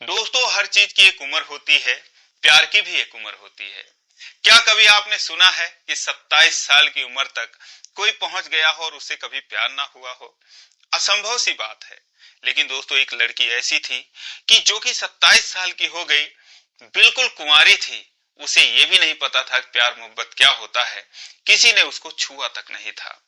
दोस्तों, हर चीज की एक उम्र होती है। प्यार की भी एक उम्र होती है। क्या कभी आपने सुना है कि 27 साल की उम्र तक कोई पहुंच गया हो और उससे कभी प्यार ना हुआ हो? असंभव सी बात है। लेकिन दोस्तों, एक लड़की ऐसी थी कि जो कि 27 साल की हो गई, बिल्कुल कुंवारी थी। उसे ये भी नहीं पता था कि प्यार मोहब्बत क्या होता है। किसी ने उसको छुआ तक नहीं था।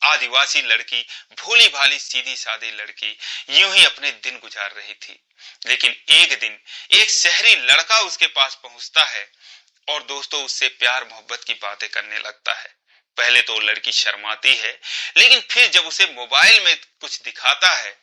आदिवासी लड़की, भोली भाली सीधी सादी लड़की, यूं ही अपने दिन गुजार रही थी। लेकिन एक दिन एक शहरी लड़का उसके पास पहुंचता है और दोस्तों उससे प्यार मोहब्बत की बातें करने लगता है। पहले तो लड़की शर्माती है, लेकिन फिर जब उसे मोबाइल में कुछ दिखाता है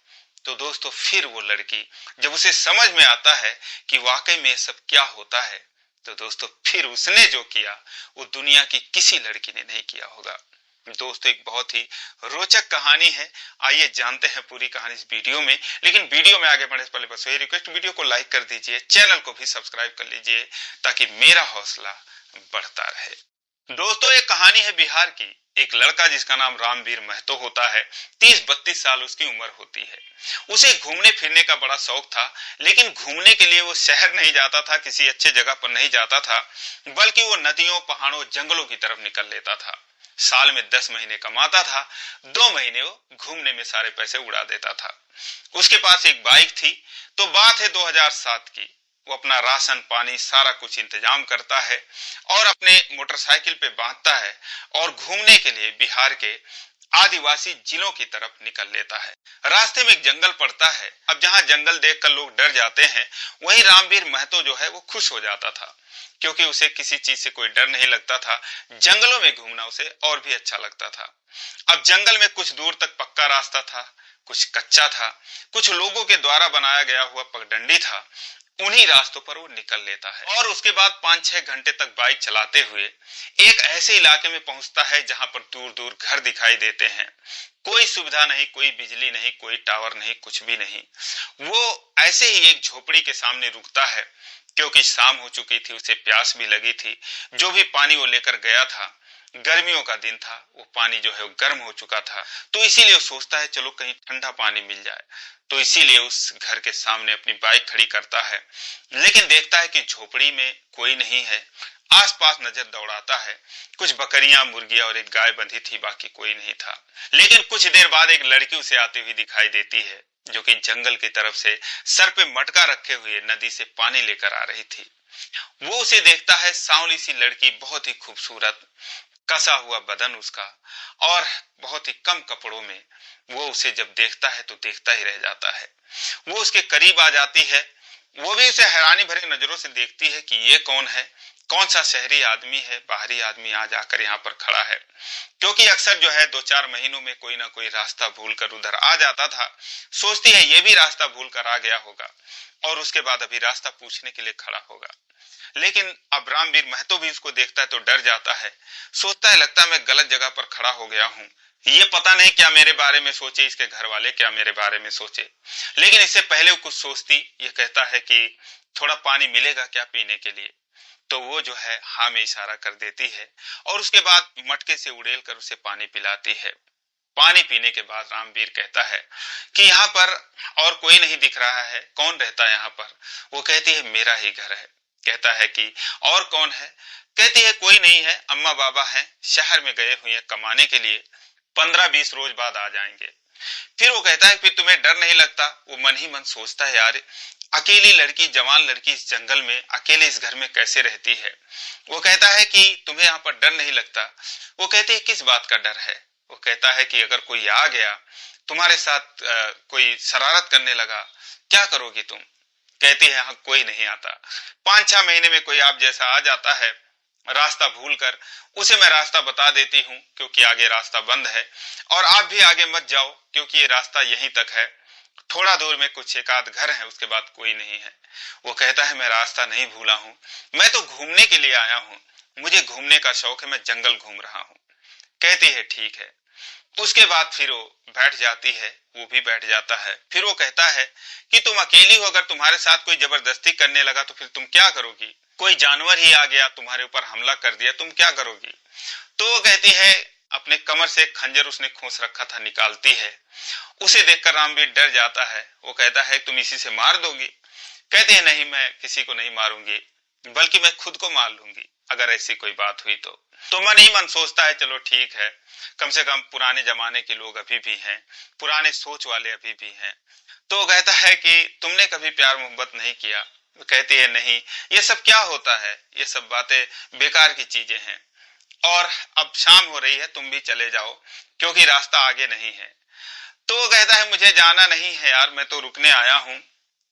तो दोस्तों फिर वो लड़की, जब उसे समझ में आता है कि वाकई में सब क्या होता है, तो दोस्तों फिर उसने जो किया वो दुनिया की किसी लड़की ने नहीं किया होगा। दोस्तों, एक बहुत ही रोचक कहानी है। आइए जानते हैं पूरी कहानी इस वीडियो में। लेकिन वीडियो में आगे बढ़ने से पहले बस वही रिक्वेस्ट, वीडियो को लाइक कर दीजिए, चैनल को भी सब्सक्राइब कर लीजिए ताकि मेरा हौसला बढ़ता रहे। दोस्तों, एक कहानी है बिहार की। एक लड़का जिसका नाम रामवीर महतो होता है। 30-32 साल उसकी उम्र होती है। उसे घूमने फिरने का बड़ा शौक था, लेकिन घूमने के लिए वो शहर नहीं जाता था, किसी अच्छे जगह पर नहीं जाता था, बल्कि वो नदियों, पहाड़ों, जंगलों की तरफ निकल लेता था। साल में 10 महीने कमाता था, 2 महीने वो घूमने में सारे पैसे उड़ा देता था। उसके पास एक बाइक थी। तो बात है 2007 की। वो अपना राशन पानी सारा कुछ इंतजाम करता है और अपने मोटरसाइकिल पे बांधता है और घूमने के लिए बिहार के आदिवासी जिलों की तरफ निकल लेता है। रास्ते में एक जंगल पड़ता है। अब जहां जंगल देखकर लोग डर जाते हैं, वहीं रामवीर महतो जो है वो खुश हो जाता था, क्योंकि उसे किसी चीज से कोई डर नहीं लगता था। जंगलों में घूमना उसे और भी अच्छा लगता था। अब जंगल में कुछ दूर तक पक्का रास्ता था, कुछ कच्चा था, कुछ लोगों के द्वारा बनाया गया हुआ पगडंडी था। उन्हीं रास्तों पर वो निकल लेता है और उसके बाद 5-6 घंटे तक बाइक चलाते हुए एक ऐसे इलाके में पहुंचता है जहां पर दूर दूर घर दिखाई देते हैं। कोई सुविधा नहीं, कोई बिजली नहीं, कोई टावर नहीं, कुछ भी नहीं। वो ऐसे ही एक झोपड़ी के सामने रुकता है, क्योंकि शाम हो चुकी थी, उसे प्यास भी लगी थी। जो भी पानी वो लेकर गया था, गर्मियों का दिन था, वो पानी जो है वो गर्म हो चुका था। तो इसीलिए वो सोचता है चलो कहीं ठंडा पानी मिल जाए। तो इसीलिए उस घर के सामने अपनी बाइक खड़ी करता है, लेकिन देखता है कि झोपड़ी में कोई नहीं है। आसपास नजर दौड़ाता है। कुछ बकरियां, मुर्गियां और एक गाय बंधी थी, बाकी कोई नहीं था। लेकिन कुछ देर बाद एक लड़की उसे आती हुई दिखाई देती है, जो कि जंगल की तरफ से सर पे मटका रखे हुए नदी से पानी लेकर आ रही थी। वो उसे देखता है। सांवली सी लड़की, बहुत ही खूबसूरत, कसा हुआ बदन उसका, और बहुत ही कम कपड़ों में। वो उसे जब देखता है तो देखता ही रह जाता है। वो उसके करीब आ जाती है। वो भी उसे हैरानी भरी नजरों से देखती है कि ये कौन है, कौन सा शहरी आदमी है, बाहरी आदमी आज आकर यहाँ पर खड़ा है। क्योंकि अक्सर जो है 2-4 महीनों में कोई ना कोई रास्ता भूलकर उधर आ जाता था। सोचती है ये भी रास्ता भूलकर आ गया होगा और उसके बाद अभी रास्ता पूछने के लिए खड़ा होगा। लेकिन अब रामवीर महतो भी उसको देखता है तो डर जाता है। सोचता है लगता है मैं गलत जगह पर खड़ा हो गया हूँ। ये पता नहीं क्या मेरे बारे में सोचे, इसके घर वाले क्या मेरे बारे में सोचे। लेकिन इससे पहले वो कुछ सोचती, ये कहता है कि थोड़ा पानी मिलेगा क्या पीने के लिए। तो वो जो है हाँ में इशारा कर देती है और उसके बाद मटके से उड़ेल कर उसे पानी पिलाती है। पानी पीने के बाद रामवीर कहता है कि यहाँ पर और कोई नहीं दिख रहा है, कौन रहता है यहाँ पर? वो कहती है मेरा ही घर है। कहता है कि और कौन है? कहती है कोई नहीं है, अम्मा बाबा हैं, शहर में गए हुए हैं कमाने के लिए, 15-20 रोज बाद आ जाएंगे। फिर वो कहता है फिर तुम्हें डर नहीं लगता? वो मन ही मन सोचता है यार, अकेली लड़की, जवान लड़की इस जंगल में अकेले इस घर में कैसे रहती है। वो कहता है कि तुम्हें यहाँ पर डर नहीं लगता? वो कहती है किस बात का डर है? वो कहता है कि अगर कोई आ गया तुम्हारे साथ, कोई शरारत करने लगा, क्या करोगी तुम? कहती है हाँ कोई नहीं आता। 5-6 महीने में कोई आप जैसा आ जाता है रास्ता भूलकर, उसे मैं रास्ता बता देती हूँ, क्योंकि आगे रास्ता बंद है, और आप भी आगे मत जाओ क्योंकि ये रास्ता यहीं तक है। थोड़ा दूर में कुछ एक आध घर है, उसके बाद कोई नहीं है। वो कहता है मैं रास्ता नहीं भूला हूँ, मैं तो घूमने के लिए आया हूँ, मुझे घूमने का शौक है, मैं जंगल घूम रहा हूँ। कहती है ठीक है। उसके बाद फिर वो बैठ जाती है, वो भी बैठ जाता है। फिर वो कहता है कि तुम अकेली हो, अगर तुम्हारे साथ कोई जबरदस्ती करने लगा तो फिर तुम क्या करोगी? कोई जानवर ही आ गया तुम्हारे ऊपर हमला कर दिया, तुम क्या करोगी? तो वो कहती है, अपने कमर से एक खंजर उसने खोस रखा था, निकालती है। उसे देखकर रामवीर डर जाता है। वो कहता है तुम इसी से मार दोगी? कहती है नहीं, मैं किसी को नहीं मारूंगी, बल्कि मैं खुद को मार लूंगी अगर ऐसी कोई बात हुई तो मन ही मन सोचता है चलो ठीक है, कम से कम पुराने जमाने के लोग अभी भी हैं, पुराने सोच वाले अभी भी हैं। तो कहता है कि तुमने कभी प्यार मोहब्बत नहीं किया? कहती है नहीं, ये सब क्या होता है, ये सब बातें बेकार की चीजें हैं, और अब शाम हो रही है, तुम भी चले जाओ क्योंकि रास्ता आगे नहीं है। तो वो कहता है मुझे जाना नहीं है यार, मैं तो रुकने आया हूँ,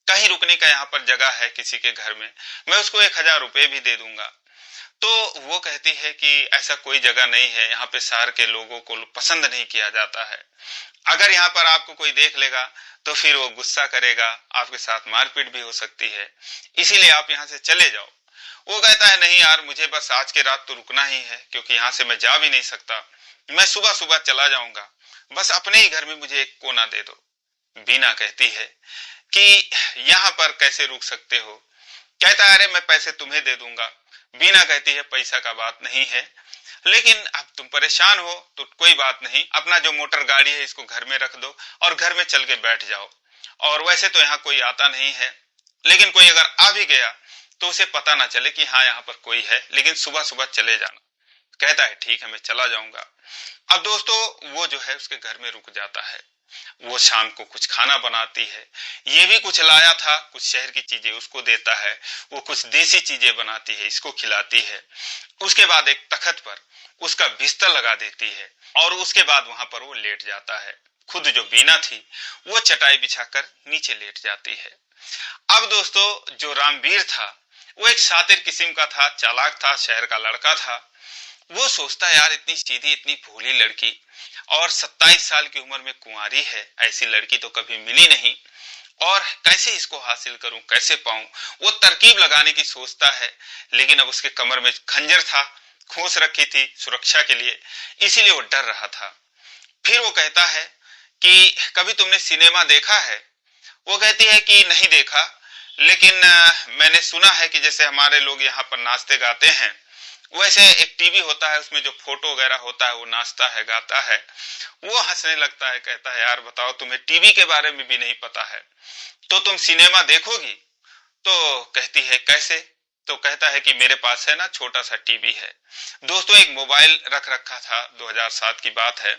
कहीं रुकने का यहाँ पर जगह है किसी के घर में, मैं उसको 1000 रुपए भी दे दूंगा। तो वो कहती है कि ऐसा कोई जगह नहीं है, यहाँ पे शहर के लोगों को पसंद नहीं किया जाता है, अगर यहाँ पर आपको कोई देख लेगा तो फिर वो गुस्सा करेगा, आपके साथ मारपीट भी हो सकती है, इसीलिए आप यहाँ से चले जाओ। वो कहता है नहीं यार, मुझे बस आज के रात तो रुकना ही है, क्योंकि यहाँ से मैं जा भी नहीं सकता, मैं सुबह सुबह चला जाऊंगा, बस अपने ही घर में मुझे एक कोना दे दो। बीना कहती है कि यहाँ पर कैसे रुक सकते हो? कहता है अरे मैं पैसे तुम्हें दे दूंगा। बीना कहती है पैसा का बात नहीं है, लेकिन अब तुम परेशान हो तो कोई बात नहीं, अपना जो मोटर गाड़ी है इसको घर में रख दो और घर में चल के बैठ जाओ, और वैसे तो यहाँ कोई आता नहीं है, लेकिन कोई अगर आ भी गया तो उसे पता ना चले कि हाँ यहाँ पर कोई है, लेकिन सुबह सुबह चले जाना। कहता है ठीक है, मैं चला जाऊंगा। अब दोस्तों वो जो है उसके घर में रुक जाता है, वो शाम को कुछ खाना बनाती है, ये भी कुछ लाया था, कुछ शहर की चीजें उसको देता है, वो कुछ देसी चीजें बनाती है, इसको खिलाती है। उसके बाद एक तख्त पर उसका बिस्तर लगा देती है और उसके बाद वहां पर वो लेट जाता है। खुद जो बीना थी वो चटाई बिछाकर नीचे लेट जाती है। अब दोस्तों जो रामवीर था वो एक शातिर किस्म का था, चालाक था, शहर का लड़का था। वो सोचता है यार इतनी सीधी इतनी भोली लड़की, और 27 साल की उम्र में कुंवारी है, ऐसी लड़की तो कभी मिली नहीं, और कैसे इसको हासिल करूं, कैसे पाऊं? वो तरकीब लगाने की सोचता है, लेकिन अब उसके कमर में खंजर था, खोस रखी थी सुरक्षा के लिए, इसीलिए वो डर रहा था। फिर वो कहता है कि कभी तुमने सिनेमा देखा है? वो कहती है कि नहीं देखा, लेकिन मैंने सुना है कि जैसे हमारे लोग यहाँ पर नाचते गाते हैं, वैसे एक टीवी होता है, उसमें जो फोटो वगैरह होता है वो नाचता है गाता है। वो हंसने लगता है, कहता है यार बताओ, तुम्हें टीवी के बारे में भी नहीं पता है, तो तुम सिनेमा देखोगी? तो कहती है कैसे? तो कहता है कि मेरे पास है ना छोटा सा टीवी है। दोस्तों एक मोबाइल रख रखा था, 2007 की बात है,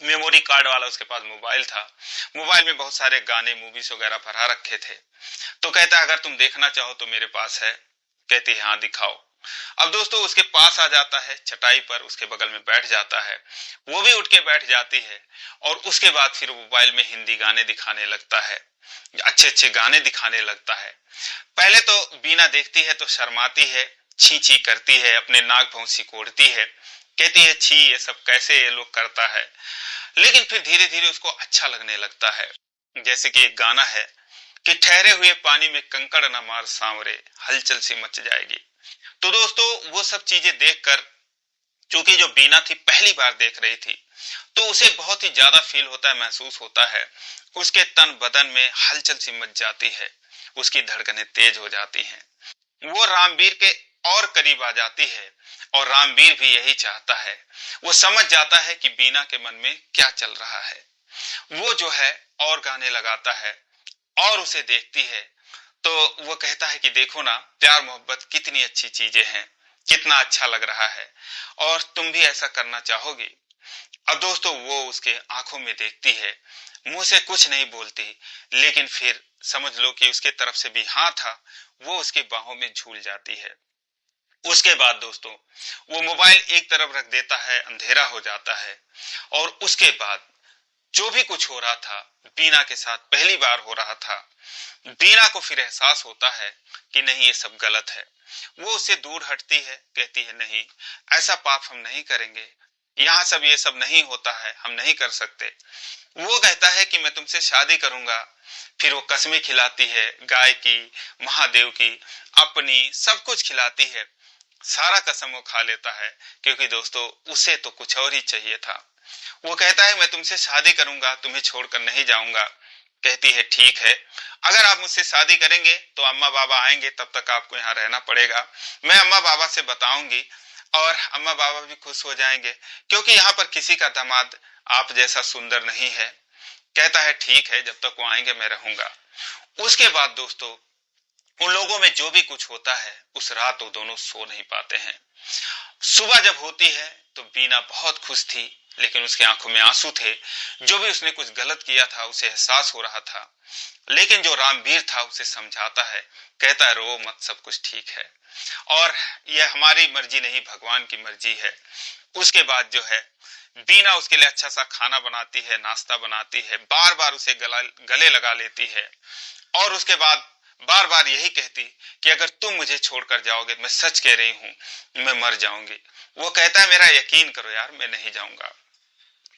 मेमोरी कार्ड वाला उसके पास मोबाइल था, मोबाइल में बहुत सारे गाने मूवीज वगैरह भरा रखे थे। तो कहता है अगर तुम देखना चाहो तो मेरे पास है। कहती है हाँ दिखाओ। अब दोस्तों उसके पास आ जाता है, चटाई पर उसके बगल में बैठ जाता है, वो भी उठ के बैठ जाती है, और उसके बाद फिर मोबाइल में हिंदी गाने दिखाने लगता है, अच्छे अच्छे गाने दिखाने लगता है। पहले तो बीना देखती है तो शर्माती है, छी छी करती है, अपने नाक भौं सिकोड़ती है, कहती है छी ये सब कैसे ये लोग करता है, लेकिन फिर धीरे धीरे उसको अच्छा लगने लगता है। जैसे कि एक गाना है कि ठहरे हुए पानी में कंकड़ न मार सांवरे, हलचल सी मच जाएगी। तो दोस्तों वो सब चीजें देखकर, चूंकि जो बीना थी पहली बार देख रही थी, तो उसे बहुत ही ज्यादा फील होता है, महसूस होता है, उसके तन बदन में हलचल सी मच जाती है, उसकी धड़कनें तेज हो जाती हैं। वो रामवीर के और करीब आ जाती है, और रामवीर भी यही चाहता है। वो समझ जाता है कि बीना के मन में क्या चल रहा है। वो जो है और गाने लगाता है और उसे देखती है, तो वो कहता है कि देखो ना, प्यार मोहब्बत कितनी अच्छी चीजें हैं, कितना अच्छा लग रहा है, और तुम भी ऐसा करना चाहोगी? अब दोस्तों वो उसके आंखों में देखती है, मुंह से कुछ नहीं बोलती, लेकिन फिर समझ लो कि उसके तरफ से भी हाँ था, वो उसकी बाहों में झूल जाती है। उसके बाद दोस्तों वो मोबाइल एक तरफ रख देता है, अंधेरा हो जाता है, और उसके बाद जो भी कुछ हो रहा था बीना के साथ पहली बार हो रहा था। बीना को फिर एहसास होता है कि नहीं ये सब गलत है। वो उससे दूर हटती है, कहती है नहीं ऐसा पाप हम नहीं करेंगे, यहाँ सब ये सब नहीं होता है, हम नहीं कर सकते। वो कहता है कि मैं तुमसे शादी करूंगा। फिर वो कसमें खिलाती है, गाय की, महादेव की, अपनी, सब कुछ खिलाती है, सारा कसम वो खा लेता है, क्योंकि दोस्तों उसे तो कुछ और ही चाहिए था। वो कहता है मैं तुमसे शादी करूंगा, तुम्हें छोड़कर नहीं जाऊंगा। कहती है ठीक है, अगर आप मुझसे शादी करेंगे तो अम्मा बाबा आएंगे, तब तक आपको यहाँ रहना पड़ेगा। मैं अम्मा बाबा से बताऊंगी और अम्मा बाबा भी खुश हो जाएंगे, क्योंकि यहाँ पर किसी का दामाद आप जैसा सुंदर नहीं है। कहता है ठीक है, जब तक वो आएंगे मैं रहूंगा। उसके बाद दोस्तों उन लोगों में जो भी कुछ होता है उस रात वो दोनों सो नहीं पाते हैं। सुबह जब होती है तो बीना बहुत खुश थी, लेकिन उसकी आंखों में आंसू थे। जो भी उसने कुछ गलत किया था उसे एहसास हो रहा था, लेकिन जो रामवीर था उसे समझाता है, कहता है रो मत, सब कुछ ठीक है और यह हमारी मर्जी नहीं भगवान की मर्जी है। उसके बाद जो है बीना उसके लिए अच्छा सा खाना बनाती है, नाश्ता बनाती है, बार बार उसे गले लगा लेती है और उसके बाद बार बार यही कहती कि अगर तुम मुझे छोड़कर जाओगे, मैं सच कह रही हूं, मैं मर जाऊंगी। वो कहता है मेरा यकीन करो यार, मैं नहीं जाऊंगा।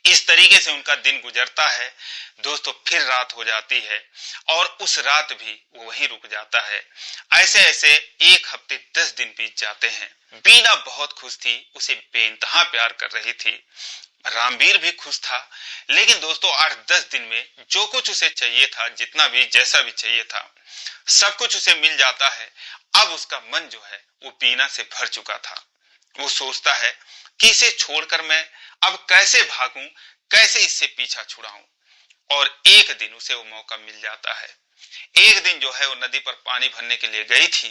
इस तरीके से उनका दिन गुजरता है दोस्तों। फिर रात हो जाती है और उस रात भी वो वहीं रुक जाता है। ऐसे ऐसे 1 हफ्ते 10 दिन बीत जाते हैं। बीना बहुत खुश थी, उसे बेइंतहा प्यार कर रही थी। रामवीर भी खुश था, लेकिन दोस्तों 8-10 दिन में जो कुछ उसे चाहिए था, जितना भी जैसा भी चाहिए था, सब कुछ उसे मिल जाता है। अब उसका मन जो है वो बीना से भर चुका था। वो सोचता है कि इसे छोड़कर मैं अब कैसे भागूं, कैसे इससे पीछा छुड़ाऊं। और एक दिन उसे वो मौका मिल जाता है। एक दिन जो है वो नदी पर पानी भरने के लिए गई थी।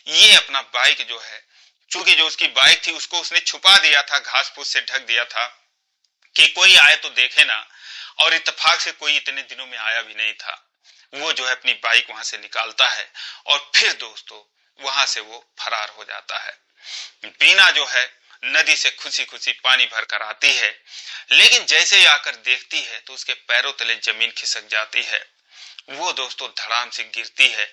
ये अपना बाइक जो है, चूंकि जो उसकी बाइक थी उसको उसने छुपा दिया था, घास फूस से ढक दिया था कि कोई आए तो देखे ना, और इत्तेफाक से कोई इतने दिनों में आया भी नहीं था। वो जो है अपनी बाइक वहां से निकालता है और फिर दोस्तों वहां से वो फरार हो जाता है। बीना जो है नदी से खुशी खुशी पानी भर कर आती है, लेकिन जैसे ही आकर देखती है तो उसके पैरों तले जमीन खिसक जाती है। वो दोस्तों धड़ाम से गिरती है।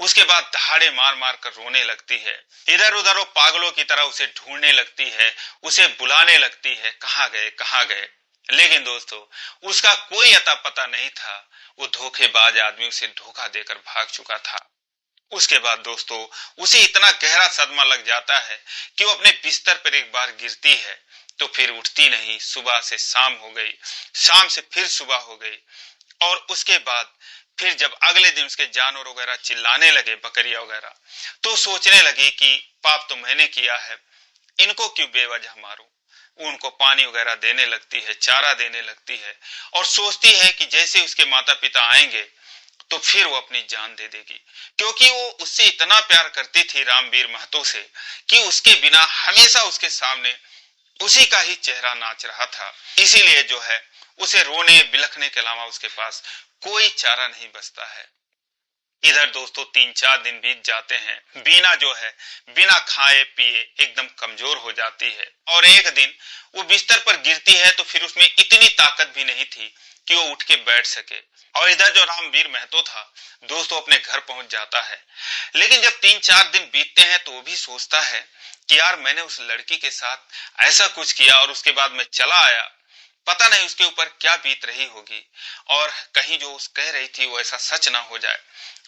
उसके बाद दहाड़े मार मार कर रोने लगती है। इधर उधर वो पागलों की तरह उसे ढूंढने लगती है, उसे बुलाने लगती है, कहाँ गए कहाँ गए। लेकिन दोस्तों उसका कोई अता पता नहीं था। वो धोखेबाज आदमी उसे धोखा देकर भाग चुका था। उसके बाद दोस्तों उसे इतना गहरा सदमा लग जाता है कि वो अपने बिस्तर पर एक बार गिरती है तो फिर उठती नहीं। सुबह से शाम हो गई, शाम से फिर सुबह हो गई, और उसके बाद फिर जब अगले दिन उसके जानवर वगैरह चिल्लाने लगे, बकरियां वगैरह, तो सोचने लगी कि पाप तो मैंने किया है, इनको क्यों बेवजह मारूं। उनको पानी वगैरह देने लगती है, चारा देने लगती है, और सोचती है कि जैसे उसके माता पिता आएंगे तो फिर वो अपनी जान दे देगी, क्योंकि वो उससे इतना प्यार करती थी रामवीर महतो से कि उसके बिना हमेशा उसके सामने उसी का ही चेहरा नाच रहा था। इसीलिए जो है उसे रोने बिलखने के अलावा उसके पास कोई चारा नहीं बचता है। इधर दोस्तों 3-4 दिन बीत जाते हैं। बीना जो है बिना खाए पिए एकदम कमजोर हो जाती है, और एक दिन वो बिस्तर पर गिरती है तो फिर उसमें इतनी ताकत भी नहीं थी कि वो उठ के बैठ सके। और इधर जो रामवीर महतो था दोस्तों अपने घर पहुंच जाता है। लेकिन जब 3-4 दिन बीतते हैं तो वो भी सोचता है कि यार मैंने उस लड़की के साथ ऐसा कुछ किया और उसके बाद मैं चला आया, पता नहीं उसके ऊपर क्या बीत रही होगी, और कहीं जो उस कह रही थी वो ऐसा सच ना हो जाए,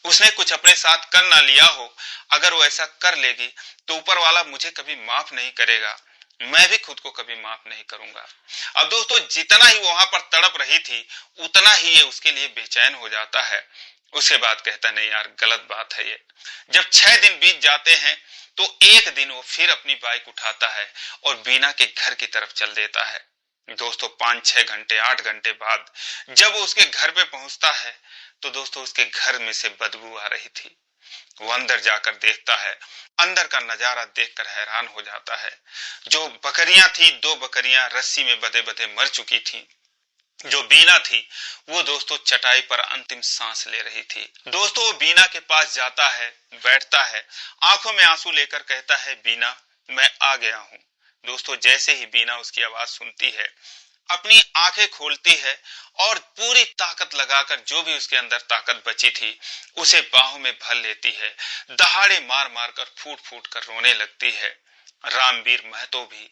उसने कुछ अपने साथ कर ना लिया हो। अगर वो ऐसा कर लेगी तो ऊपर वाला मुझे कभी माफ नहीं करेगा, मैं भी खुद को कभी माफ नहीं करूंगा। अब दोस्तों जितना ही वहां पर तड़प रही थी उतना ही ये उसके लिए बेचैन हो जाता है। उसके बाद कहता नहीं यार गलत बात है ये। जब 6 दिन बीत जाते हैं तो एक दिन वो फिर अपनी बाइक उठाता है और बीना के घर की तरफ चल देता है। दोस्तों 5-6 घंटे 8 घंटे बाद जब वो उसके घर पे पहुंचता है तो दोस्तों उसके घर में से बदबू आ रही थी। वो अंदर जाकर देखता है, अंदर का नजारा देखकर हैरान हो जाता है। जो बकरियां थी, 2 बकरियां रस्सी में बंधे बंधे मर चुकी थी। जो बीना थी वो दोस्तों चटाई पर अंतिम सांस ले रही थी। दोस्तों वो बीना के पास जाता है, बैठता है, आंखों में आंसू लेकर कहता है बीना मैं आ गया हूं। दोस्तों जैसे ही बीना उसकी आवाज सुनती है अपनी आंखें खोलती है और पूरी ताकत लगाकर जो भी उसके अंदर ताकत बची थी उसे बाहों में भर लेती है। दहाड़े मार मार कर फूट फूट कर रोने लगती है। रामवीर महतो भी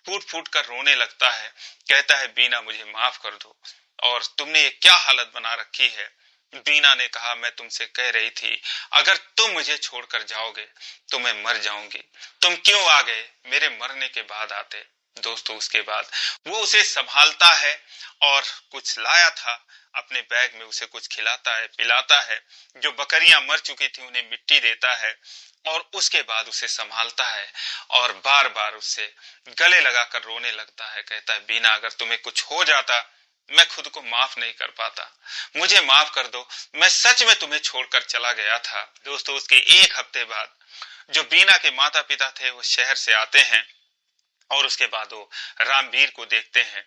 फूट फूट कर रोने लगता है, कहता है बीना मुझे माफ कर दो, और तुमने ये क्या हालत बना रखी है। बीना ने कहा मैं तुमसे कह रही थी अगर तुम मुझे छोड़कर जाओगे तो मैं मर जाऊंगी, तुम क्यों आ गए, मेरे मरने के बाद आते। दोस्तों उसके बाद वो उसे संभालता है और कुछ लाया था अपने बैग में उसे कुछ खिलाता है पिलाता है। जो बकरियां मर चुकी थी उन्हें मिट्टी देता है और उसके बाद उसे संभालता है और बार बार उससे गले लगाकर रोने लगता है। कहता है बीना अगर तुम्हें कुछ हो जाता मैं खुद को माफ नहीं कर पाता, मुझे माफ कर दो, मैं सच में तुम्हें छोड़कर चला गया था। दोस्तों, उसके एक हफ्ते बाद जो बीना के माता पिता थे वो शहर से आते हैं और उसके बाद वो रामवीर को देखते हैं।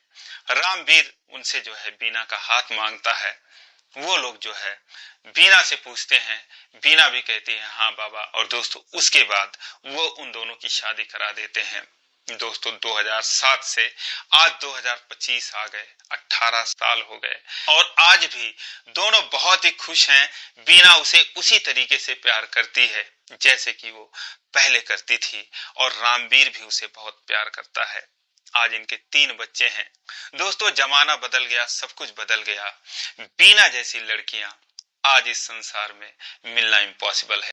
रामवीर उनसे जो है बीना का हाथ मांगता है। वो लोग जो है बीना से पूछते हैं, बीना भी कहती है हाँ बाबा, और दोस्तों उसके बाद वो उन दोनों की शादी करा देते हैं। दोस्तों 2007 से आज 2025 आ गए, 18 साल हो गए और आज भी दोनों बहुत ही खुश हैं। बीना उसे उसी तरीके से प्यार करती है जैसे कि वो पहले करती थी और रामवीर भी उसे बहुत प्यार करता है। आज इनके 3 बच्चे हैं। दोस्तों, जमाना बदल गया, सब कुछ बदल गया। बीना जैसी लड़कियां आज इस संसार में मिलना इम्पॉसिबल है।